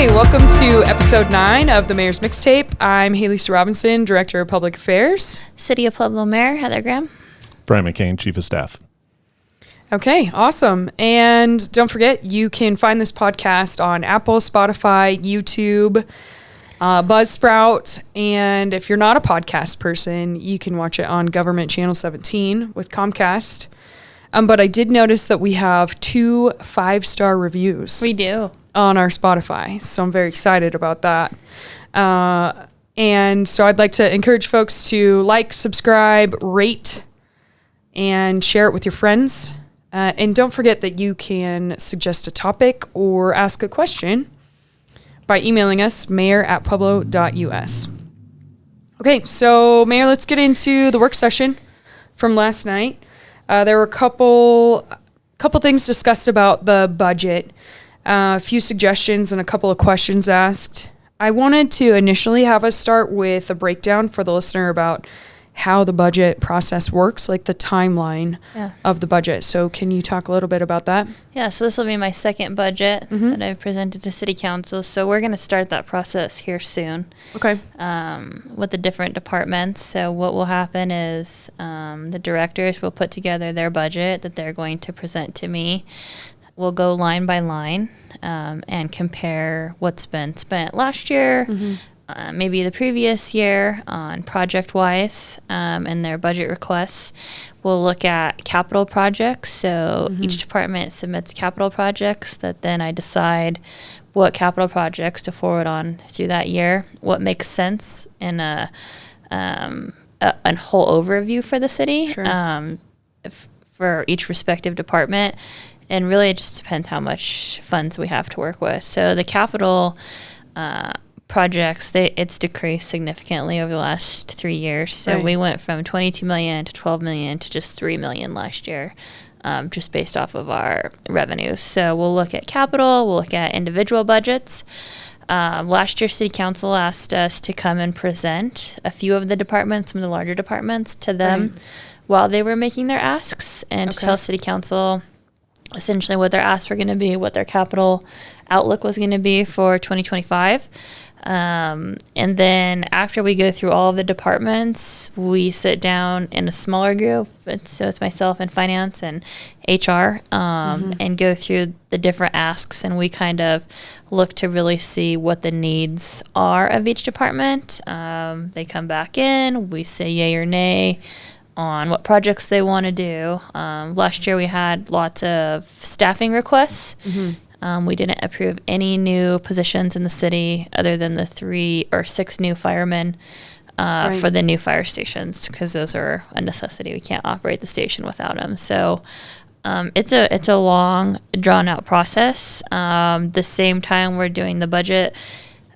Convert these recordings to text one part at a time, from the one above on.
Hey, welcome to episode 9 of the Mayor's Mixtape. I'm Haley Sue Robinson, Director of Public Affairs. City of Pueblo Mayor Heather Graham. Brian McCain, Chief of Staff. Okay, awesome. And don't forget, you can find this podcast on Apple, Spotify, YouTube, Buzzsprout. And if you're not a podcast person, you can watch it on Government Channel 17 with Comcast. But I did notice that we have 2 5-star reviews. We do. On our Spotify. So I'm very excited about that. And so I'd like to encourage folks to like, subscribe, rate, and share it with your friends. And don't forget that you can suggest a topic or ask a question by emailing us, mayor@pueblo.us. Okay, so Mayor, let's get into the work session from last night. There were a couple things discussed about the budget, a few suggestions and a couple of questions asked. I wanted to initially have us start with a breakdown for the listener about how the budget process works, like the timeline of the budget. So can you talk a little bit about that? Yeah, so this will be my second budget that I've presented to City Council. So we're going to start that process here soon. Okay. With the different departments. So what will happen is the directors will put together their budget that they're going to present to me. We'll go line by line and compare what's been spent last year, maybe the previous year on project-wise and their budget requests. We'll look at capital projects. So each department submits capital projects that then I decide what capital projects to forward on through that year, what makes sense in a whole overview for the city for each respective department. And really, it just depends how much funds we have to work with. So the capital projects, it's decreased significantly over the last 3 years. So we went from $22 million to $12 million to just $3 million last year, just based off of our revenues. So we'll look at capital. We'll look at individual budgets. Last year, City Council asked us to come and present a few of the departments, some of the larger departments, to them while they were making their asks, and to tell City Council essentially what their asks were going to be, what their capital outlook was going to be for 2025. And then after we go through all of the departments, we sit down in a smaller group. So it's myself and finance and HR, and go through the different asks. And we kind of look to really see what the needs are of each department. They come back in, we say yay or nay on what projects they want to do. Last year we had lots of staffing requests. We didn't approve any new positions in the city other than the 3 or 6 new firemen for the new fire stations, because those are a necessity. We can't operate the station without them. So it's a long, drawn-out process. The same time we're doing the budget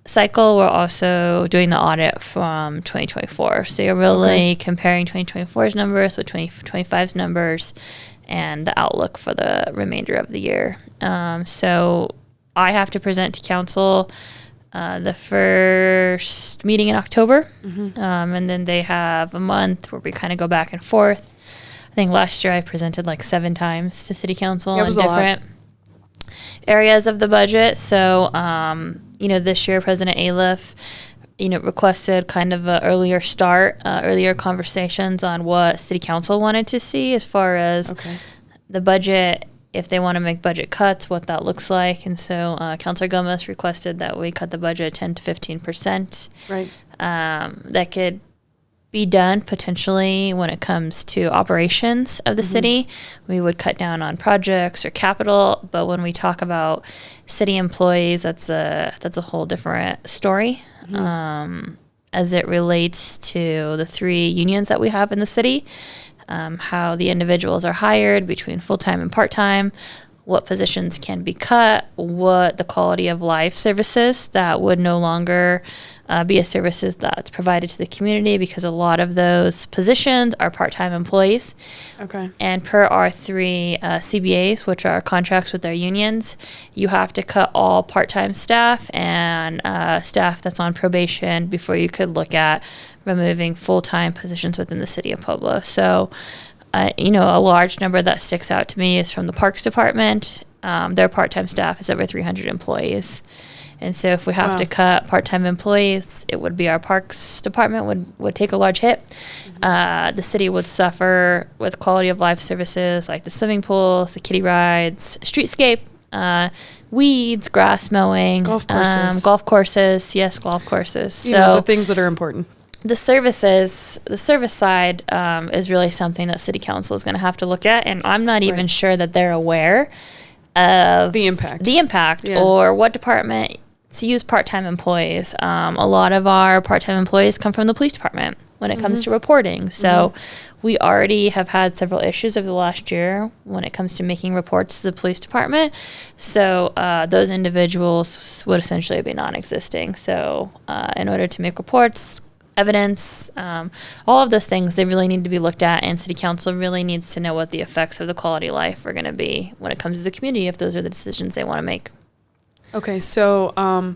cycle, we're also doing the audit from 2024. So you're really comparing 2024's numbers with 2025's numbers and the outlook for the remainder of the year. So I have to present to council the first meeting in October, and then they have a month where we kind of go back and forth. I think last year I presented like 7 times to City Council on different areas of the budget. So this year President Aliff, requested kind of an earlier start, earlier conversations on what City Council wanted to see as far as the budget, if they want to make budget cuts, what that looks like. And so Councilor Gomez requested that we cut the budget 10 to 15%. Right. That could be done potentially when it comes to operations of the city. We would cut down on projects or capital, but when we talk about city employees, that's a whole different story. As it relates to the 3 unions that we have in the city, how the individuals are hired between full-time and part-time, what positions can be cut, what the quality of life services that would no longer be a services that's provided to the community, because a lot of those positions are part-time employees. Okay. And per our 3 CBAs, which are contracts with their unions, you have to cut all part-time staff and staff that's on probation before you could look at removing full-time positions within the city of Pueblo. So a large number that sticks out to me is from the Parks Department. their part-time staff is over 300 employees. And so if we have to cut part-time employees, it would be our parks department would take a large hit. The city would suffer with quality of life services like the swimming pools, the kiddie rides, streetscape, weeds, grass mowing, golf courses. Golf courses. You know, the things that are important. The service side is really something that city council is going to have to look at. And I'm not even sure that they're aware of the impact or what department to use part-time employees. A lot of our part-time employees come from the police department when it comes to reporting. So we already have had several issues over the last year when it comes to making reports to the police department. So those individuals would essentially be non-existing. So in order to make reports, evidence, all of those things, they really need to be looked at, and city council really needs to know what the effects of the quality of life are going to be when it comes to the community if those are the decisions they want to make. Okay, so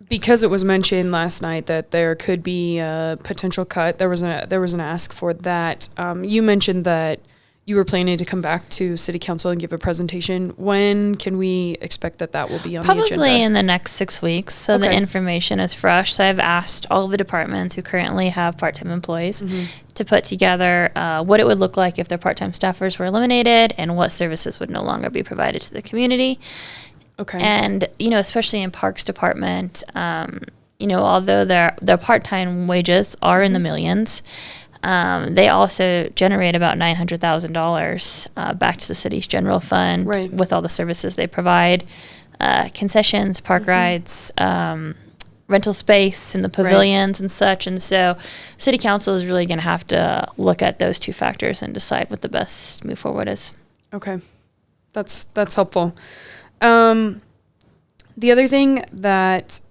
because it was mentioned last night that there could be a potential cut, there was an ask for that. You mentioned that you were planning to come back to city council and give a presentation. When can we expect that will be on the agenda? Probably in the next 6 weeks, so the information is fresh. So I've asked all of the departments who currently have part-time employees to put together what it would look like if their part-time staffers were eliminated and what services would no longer be provided to the community. Okay. And, especially in Parks Department, although their part-time wages are in the millions, they also generate about $900,000 back to the city's general fund with all the services they provide, concessions, park rides, rental space in the pavilions and such. And so city council is really going to have to look at those two factors and decide what the best move forward is. Okay. That's helpful. The other thing that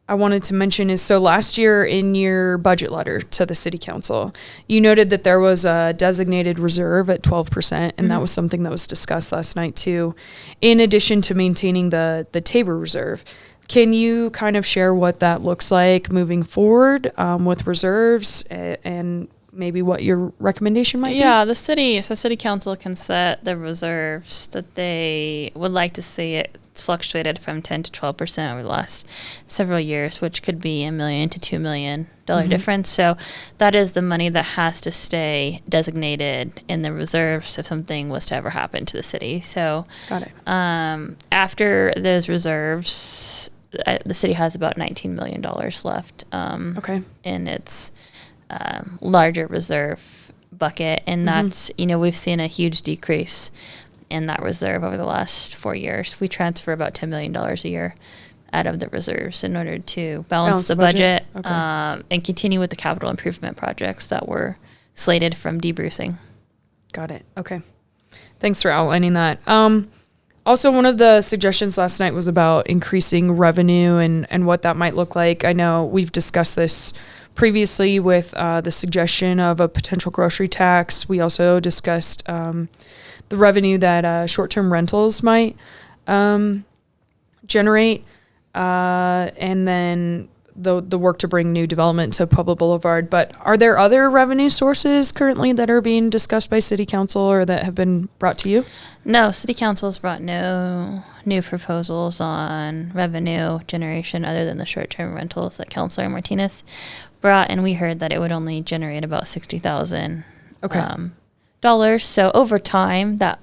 I wanted to mention is, so last year in your budget letter to the city council, you noted that there was a designated reserve at 12%, and that was something that was discussed last night too, in addition to maintaining the Tabor Reserve. Can you kind of share what that looks like moving forward with reserves and maybe what your recommendation might be? Yeah, city council can set the reserves that they would like to see. It's fluctuated from 10 to 12% over the last several years, which could be $1 million to $2 million difference. So that is the money that has to stay designated in the reserves if something was to ever happen to the city. So got it. After those reserves, the city has about $19 million left in its larger reserve bucket, and that's we've seen a huge decrease in that reserve over the last 4 years. We transfer about $10 million a year out of the reserves in order to balance the budget and continue with the capital improvement projects that were slated from debrucing. Got it. Okay. Thanks for outlining that. Also, one of the suggestions last night was about increasing revenue and what that might look like. I know we've discussed this previously with the suggestion of a potential grocery tax. We also discussed the revenue that short-term rentals might generate, and then the work to bring new development to Pueblo Boulevard. But are there other revenue sources currently that are being discussed by City Council or that have been brought to you? No, City Council has brought no new proposals on revenue generation other than the short-term rentals that Councilor Martinez brought, and we heard that it would only generate about $60,000 dollars. So over time, that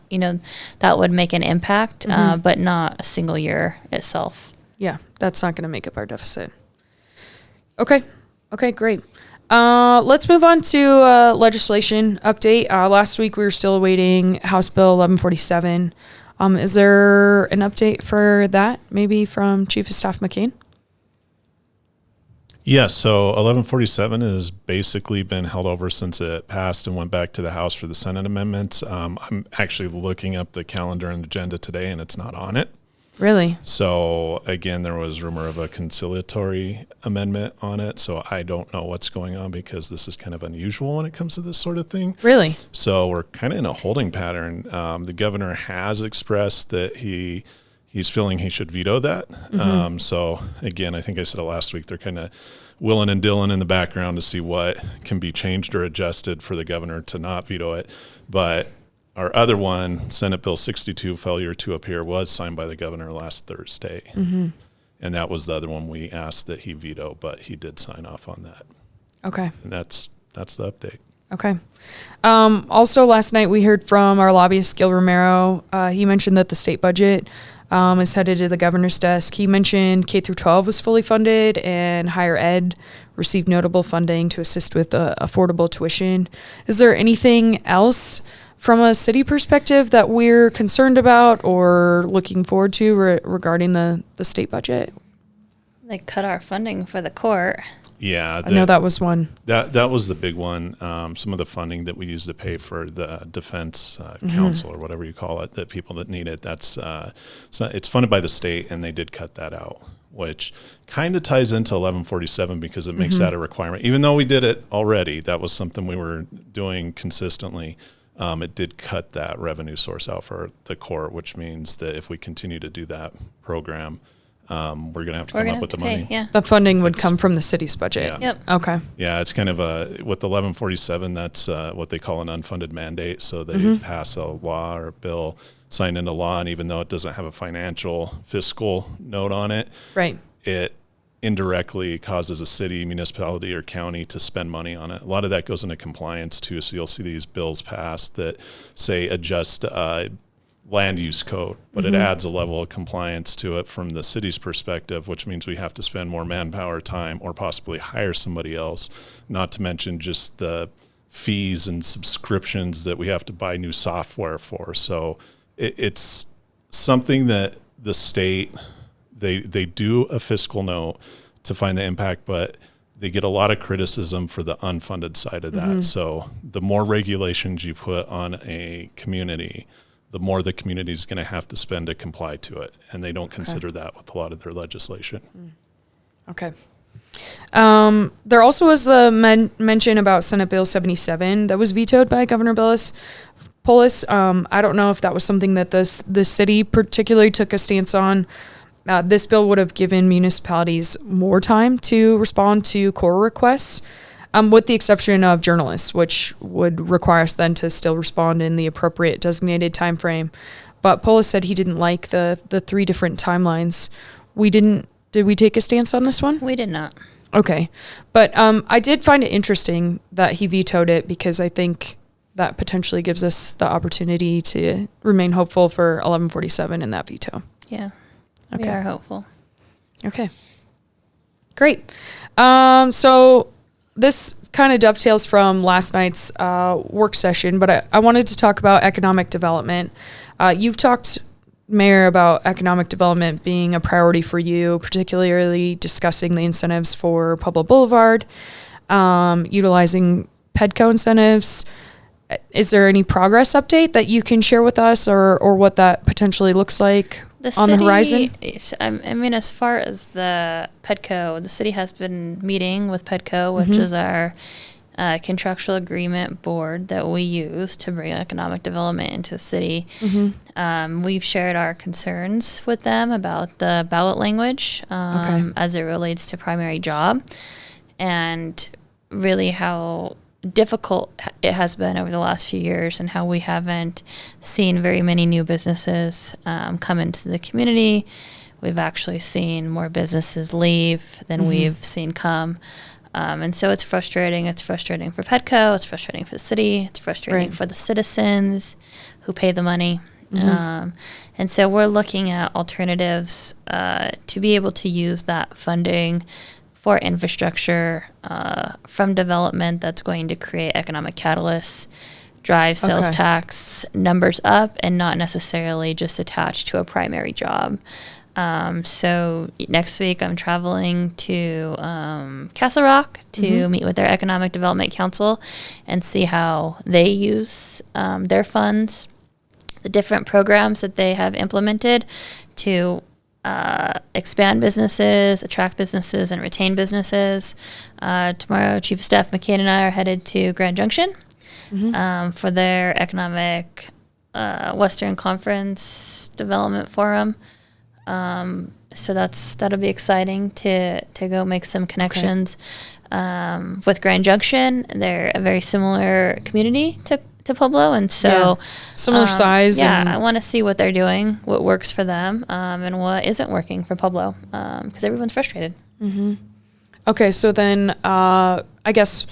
that would make an impact, but not a single year itself. Yeah, that's not going to make up our deficit. Okay, great. Let's move on to legislation update. Last week we were still awaiting House Bill 1147. Is there an update for that, maybe from Chief of Staff McCain? Yes, so 1147 has basically been held over since it passed and went back to the House for the Senate amendments. I'm actually looking up the calendar and agenda today, and it's not on it. Really? So, again, there was rumor of a conciliatory amendment on it, so I don't know what's going on because this is kind of unusual when it comes to this sort of thing. Really? So we're kind of in a holding pattern. The governor has expressed that he's feeling he should veto that. So, again, I think I said it last week, they're kind of willing and dealing in the background to see what can be changed or adjusted for the governor to not veto it. But our other one, Senate Bill 62, failure to appear, was signed by the governor last Thursday. Mm-hmm. And that was the other one we asked that he veto, but he did sign off on that. Okay. And that's the update. Okay. Also, last night we heard from our lobbyist, Gil Romero. He mentioned that the state budget is headed to the governor's desk. He mentioned K through 12 was fully funded and higher ed received notable funding to assist with affordable tuition. Is there anything else from a city perspective that we're concerned about or looking forward to regarding the state budget? They cut our funding for the court. Yeah, I know that was one. That was the big one. Some of the funding that we use to pay for the defense council or whatever you call it, the people that need it, it's funded by the state, and they did cut that out, which kind of ties into 1147 because it makes that a requirement. Even though we did it already, that was something we were doing consistently. It did cut that revenue source out for the court, which means that if we continue to do that program, we're going to have to come up with the money. Yeah. The funding would come from the city's budget. Yeah. Yep. Okay. Yeah, it's kind of with 1147, that's what they call an unfunded mandate. So they pass a law or a bill, sign into law, and even though it doesn't have a financial fiscal note on it, right, it indirectly causes a city, municipality, or county to spend money on it. A lot of that goes into compliance too. So you'll see these bills passed that say adjust land use code, but it adds a level of compliance to it from the city's perspective, which means we have to spend more manpower time or possibly hire somebody else, not to mention just the fees and subscriptions that we have to buy new software for. So it's something that the state, they do a fiscal note to find the impact, but they get a lot of criticism for the unfunded side of that. So the more regulations you put on a community, the more the community is going to have to spend to comply to it. And they don't consider that with a lot of their legislation. Okay. There also was the mention about Senate Bill 77 that was vetoed by Governor Polis. I don't know if that was something that the city particularly took a stance on. This bill would have given municipalities more time to respond to core requests, with the exception of journalists, which would require us then to still respond in the appropriate designated time frame. But Polis said he didn't like the 3 different timelines. Did we take a stance on this one? We did not. Okay. But I did find it interesting that he vetoed it because I think that potentially gives us the opportunity to remain hopeful for 1147 in that veto. Yeah. Okay. We are hopeful. Okay. Great. So this kind of dovetails from last night's work session, but I wanted to talk about economic development. You've talked, Mayor, about economic development being a priority for you, particularly discussing the incentives for Pueblo Boulevard, utilizing PEDCO incentives. Is there any progress update that you can share with us or what that potentially looks like on the horizon? I mean, as far as the PEDCO, the city has been meeting with PEDCO, which is our contractual agreement board that we use to bring economic development into the city. We've shared our concerns with them about the ballot language as it relates to primary job and really how difficult it has been over the last few years and how we haven't seen very many new businesses come into the community. We've actually seen more businesses leave than we've seen come. And so it's frustrating. It's frustrating for PEDCO. It's frustrating for the city. It's frustrating for the citizens who pay the money. And so we're looking at alternatives to be able to use that funding for infrastructure from development that's going to create economic catalysts, drive sales tax numbers up, and not necessarily just attached to a primary job. So next week I'm traveling to Castle Rock to meet with their Economic Development Council and see how they use their funds, the different programs that they have implemented to expand businesses, attract businesses, and retain businesses. Tomorrow, Chief of Staff McCain and I are headed to Grand Junction for their Economic Western Conference Development Forum. So that'll be exciting to go make some connections with Grand Junction. They're a very similar community to Pueblo, and so similar size. Yeah, I want to see what they're doing, what works for them, and what isn't working for Pueblo, because everyone's frustrated. Mm-hmm. Okay, so then I guess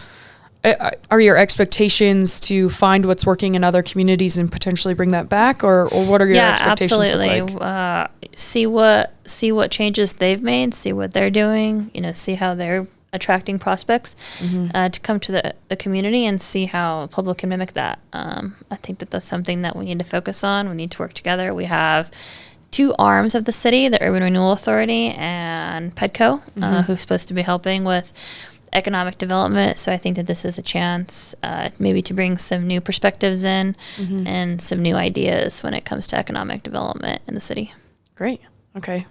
are your expectations to find what's working in other communities and potentially bring that back, or what are your expectations? Absolutely. Like? See what changes they've made, see what they're doing, see how they're attracting prospects to come to the community, and see how Pueblo can mimic that. I think that's something that we need to focus on. We need to work together. We have two arms of the city, the Urban Renewal Authority and PEDCO, who's supposed to be helping with economic development. So I think that this is a chance maybe to bring some new perspectives in and some new ideas when it comes to economic development in the city. Great. Okay.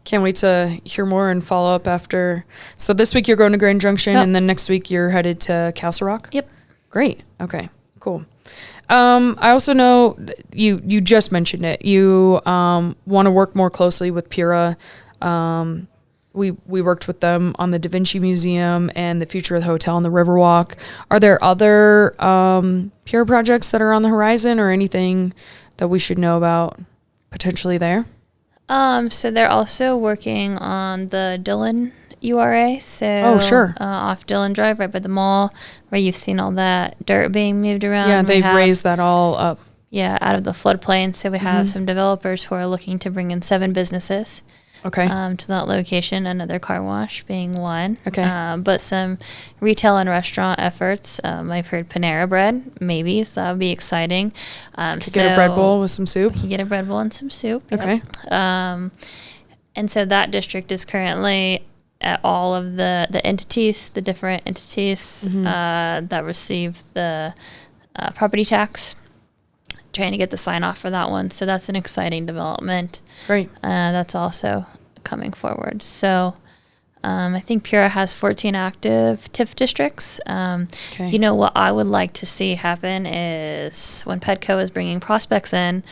Can't wait to hear more and follow up after. So this week you're going to Grand Junction, and then next week you're headed to Castle Rock? Yep. Great. Okay, cool. I also know you just mentioned it. You want to work more closely with Pura. We worked with them on the Da Vinci Museum and the future of the hotel and the Riverwalk. Are there other Pura projects that are on the horizon, or anything that we should know about potentially there? So they're also working on the Dillon URA. So off Dillon Drive, right by the mall, where you've seen all that dirt being moved around. Yeah, they've raised that all up. Yeah, out of the floodplain. So we have some developers who are looking to bring in 7 businesses. Okay. To that location, another car wash being one. Okay. But some retail and restaurant efforts. I've heard Panera Bread, maybe, so that would be exciting. Could get a bread bowl with some soup. You get a bread bowl and some soup. Okay. Yep. And so that district is currently at all of the entities, the different entities that receive the property tax. Trying to get the sign off for that one. So that's an exciting development. Great. That's also coming forward. So I think Pura has 14 active TIF districts. What I would like to see happen is when PEDCO is bringing prospects in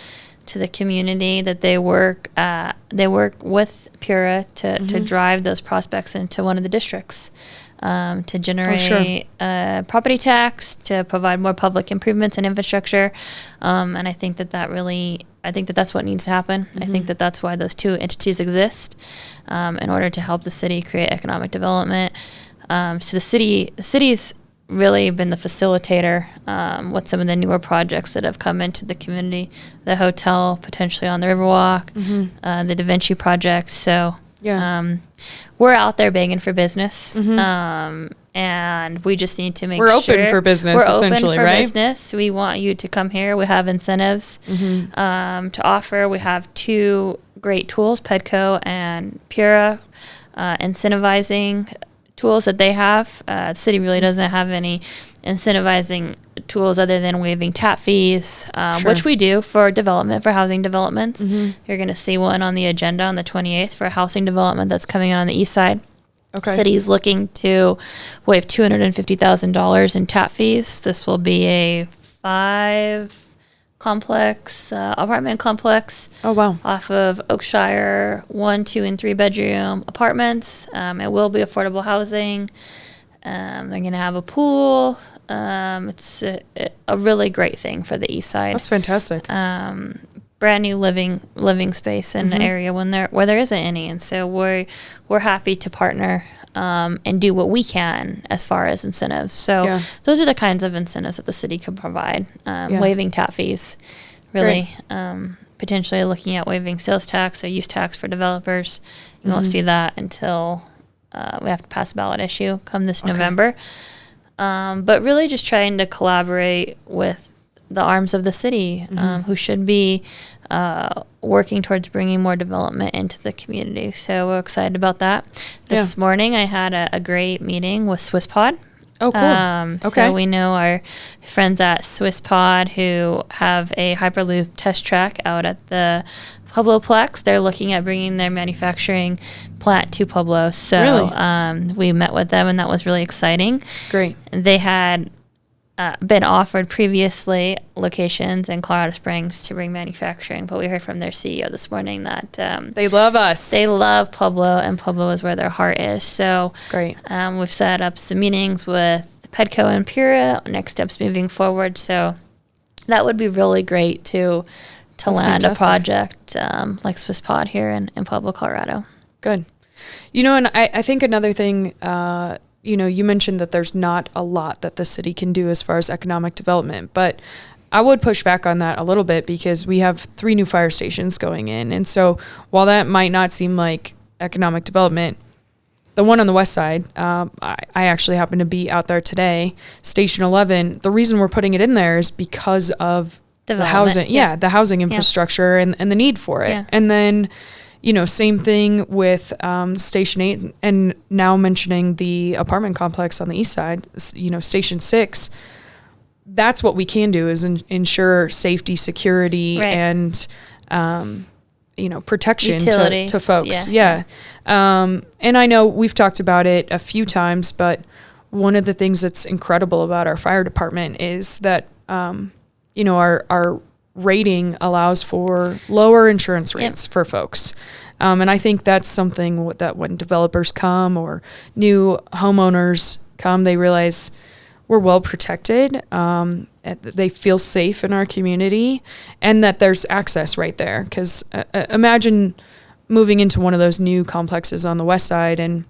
to the community, that they work with Pura to drive those prospects into one of the districts. To generate property tax, to provide more public improvements and infrastructure. And I think that's what needs to happen. I think that's why those two entities exist, in order to help the city create economic development. So the city's really been the facilitator with some of the newer projects that have come into the community, the hotel potentially on the Riverwalk, the Da Vinci project. So we're out there begging for business, and we just need to make sure we're open for business. We're essentially, open for right? business. We want you to come here. We have incentives to offer. We have 2 great tools, PEDCO and Pura, incentivizing tools that they have. The city really doesn't have any incentivizing tools other than waiving tap fees, which we do for development, for housing developments. You're going to see one on the agenda on the 28th for a housing development that's coming on the east side. Okay. City's looking to waive $250,000 in tap fees. This will be a 5 complex, apartment complex. Oh, wow. Off of Oakshire, 1, 2, and 3 bedroom apartments. It will be affordable housing. They're going to have a pool. It's a really great thing for the east side. That's fantastic. Brand new living space in an area where there isn't any, and so we're happy to partner and do what we can as far as incentives. So those are the kinds of incentives that the city could provide. Waiving tap fees, really. Potentially looking at waiving sales tax or use tax for developers. You won't see that until we have to pass a ballot issue come this November. But really just trying to collaborate with the arms of the city who should be working towards bringing more development into the community. So we're excited about that. This morning I had a great meeting with SwissPod. Oh, cool. So we know our friends at SwissPod who have a Hyperloop test track out at the Puebloplex. They're looking at bringing their manufacturing plant to Pueblo. So we met with them, and that was really exciting. Great. They had been offered previously locations in Colorado Springs to bring manufacturing, but we heard from their CEO this morning that they love us. They love Pueblo, and Pueblo is where their heart is. So great. We've set up some meetings with PEDCO and Pura, next steps moving forward. So that would be really great to land fantastic. a project like Swiss Pod here in Pueblo, Colorado. Good. And I think another thing, you mentioned that there's not a lot that the city can do as far as economic development, but I would push back on that a little bit because we have 3 new fire stations going in. And so while that might not seem like economic development, the one on the west side, I actually happen to be out there today, Station 11. The reason we're putting it in there is because of the housing. Yeah, the housing infrastructure and the need for it. Yeah. And then, same thing with Station 8 and now mentioning the apartment complex on the east side, Station 6. That's what we can do is ensure safety, security, and protection to folks. Yeah. And I know we've talked about it a few times, but one of the things that's incredible about our fire department is that, our rating allows for lower insurance rates for folks. And I think that's something that when developers come or new homeowners come, they realize we're well protected. They feel safe in our community and that there's access right there. Because imagine moving into one of those new complexes on the west side and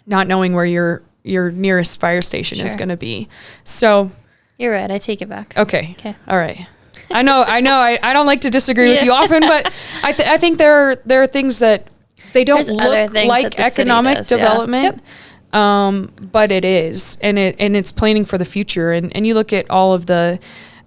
not knowing where your nearest fire station is going to be. So you're right. I take it back. Okay. All right. I know. I don't like to distree with you often, but I think there are things that they don't look like economic development. But it is, and it's planning for the future. And you look at all of the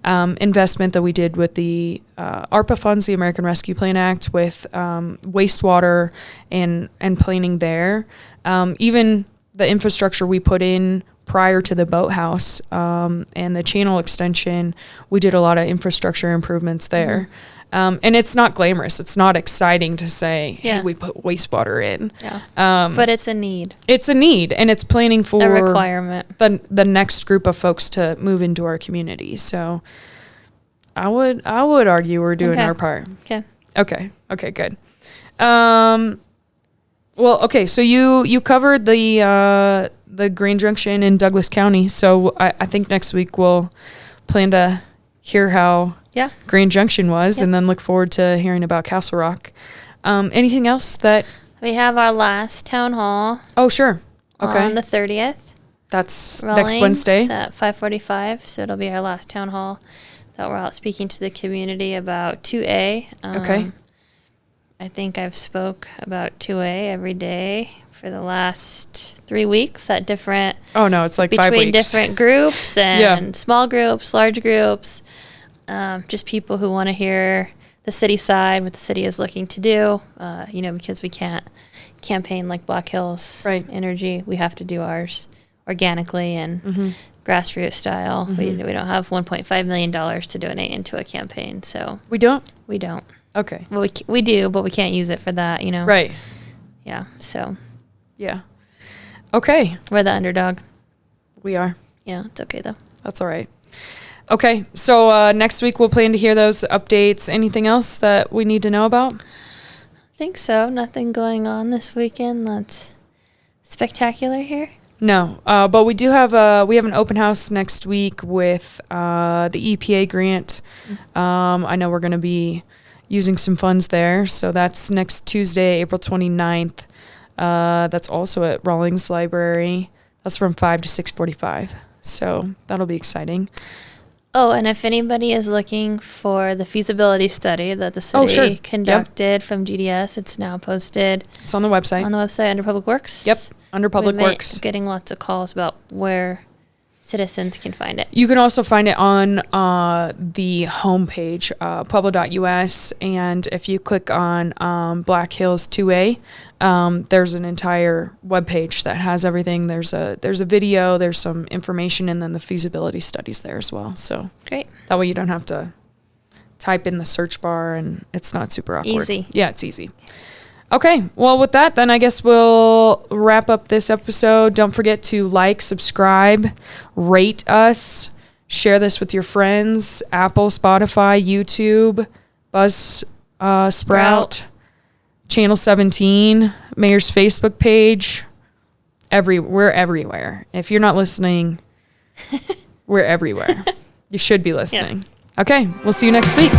investment that we did with the ARPA funds, the American Rescue Plan Act, with wastewater and planning there. Even the infrastructure we put in prior to the boathouse and the channel extension, we did a lot of infrastructure improvements there. And it's not glamorous. It's not exciting to say, hey, we put wastewater in. Yeah. But it's a need. It's a need, and it's planning for a requirement. The next group of folks to move into our community. So I would argue we're doing our part. Okay, good. Well, okay, so you covered the Grand Junction in Douglas County. So I think next week we'll plan to hear how Grand Junction was, and then look forward to hearing about Castle Rock. Anything else that we have? Our last town hall. Oh, sure. Okay. On the 30th. That's next Wednesday at 5:45. So it'll be our last town hall that we're out speaking to the community about 2A. Okay. I think I've spoke about 2A every day for the last 3 weeks at different. Oh no, it's like 5 weeks. Between different groups and small groups, large groups. Just people who want to hear the city side, what the city is looking to do, because we can't campaign like Black Hills Energy. We have to do ours organically and grassroots style. We don't have $1.5 million to donate into a campaign. So we don't? We don't. Okay. Well, we do, but we can't use it for that, Right. Yeah, so. Yeah. Okay. We're the underdog. We are. Yeah, it's okay though. That's all right. Okay, so next week we'll plan to hear those updates. Anything else that we need to know about? I think so. Nothing going on this weekend that's spectacular here. No, but we do have an open house next week with the EPA grant. I know we're going to be using some funds there, so that's next Tuesday, April 29th. That's also at Rawlings Library. That's from 5 to 6:45. So that'll be exciting. Oh, and if anybody is looking for the feasibility study that the city conducted from GDS, it's now posted. It's on the website. On the website under Public Works? Yep, under Public Works. Getting lots of calls about where citizens can find it. You can also find it on the homepage, pueblo.us, and if you click on Black Hills 2A, there's an entire webpage that has everything. There's a video, there's some information, and then the feasibility studies there as well. So great. That way you don't have to type in the search bar, and it's not super awkward. Easy. Yeah, it's easy. Okay, well, with that, then I guess we'll wrap up this episode. Don't forget to like, subscribe, rate us, share this with your friends, Apple, Spotify, YouTube, Sprout, Channel 17, Mayor's Facebook page. We're everywhere. If you're not listening, we're everywhere. You should be listening. Okay, we'll see you next week.